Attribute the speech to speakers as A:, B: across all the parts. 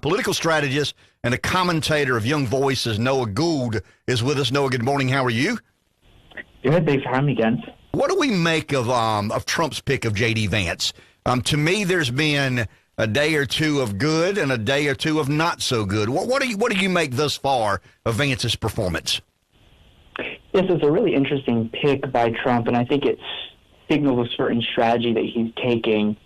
A: Political strategist and a commentator of Young Voices, Noah Gould, is with us. Noah, good morning. How are you?
B: Good. Thanks for having me again.
A: What do we make of Trump's pick of J.D. Vance? To me, there's been a day or two of good and a day or two of not so good. What do you make thus far of Vance's performance?
B: Yes, it's a really interesting pick by Trump, and I think it signals a certain strategy that he's taking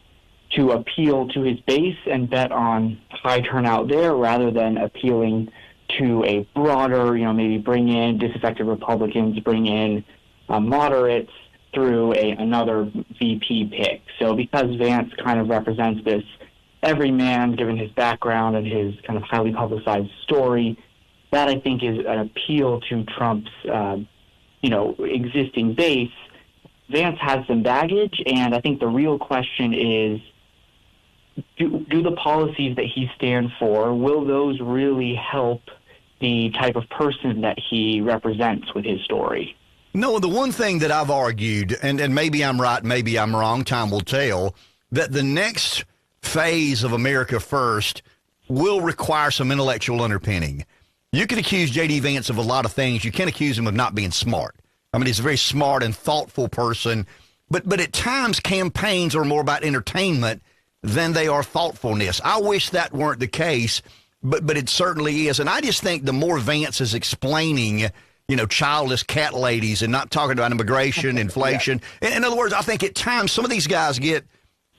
B: to appeal to his base and bet on high turnout there rather than appealing to a broader, maybe bring in disaffected Republicans, bring in moderates through another VP pick. So because Vance kind of represents this everyman, given his background and his kind of highly publicized story, that I think is an appeal to Trump's, existing base. Vance has some baggage, and I think the real question is, do the policies that he stands for, will those really help the type of person that he represents with his story?
A: No, the one thing that I've argued, and maybe I'm right, maybe I'm wrong, time will tell, that the next phase of America First will require some intellectual underpinning. You can accuse J.D. Vance of a lot of things. You can't accuse him of not being smart. I mean, he's a very smart and thoughtful person, but at times campaigns are more about entertainment than they are thoughtfulness. I wish that weren't the case, but it certainly is. And I just think the more Vance is explaining, childless cat ladies and not talking about immigration, inflation. Yeah. In other words, I think at times some of these guys get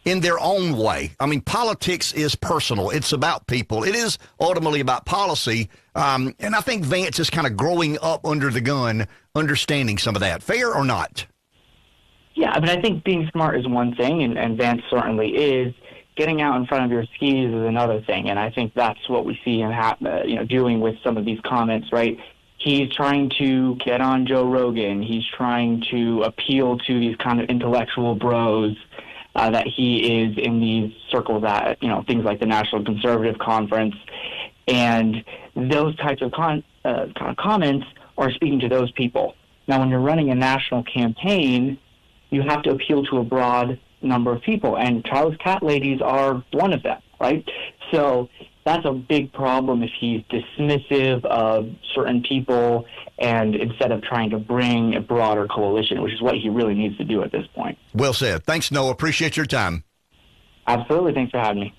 A: in their own way. I mean, politics is personal. It's about people. It is ultimately about policy. And I think Vance is kind of growing up under the gun, understanding some of that. Fair or not?
B: Yeah, I mean, I think being smart is one thing, and Vance certainly is. Getting out in front of your skis is another thing, and I think that's what we see him doing with some of these comments, right? He's trying to get on Joe Rogan. He's trying to appeal to these kind of intellectual bros that he is in these circles at, things like the National Conservative Conference. And those types of comments are speaking to those people. Now, when you're running a national campaign, you have to appeal to a broad number of people, and childless cat ladies are one of them, right? So that's a big problem if he's dismissive of certain people and instead of trying to bring a broader coalition, which is what he really needs to do at this point.
A: Well said. Thanks, Noah. Appreciate your time.
B: Absolutely. Thanks for having me.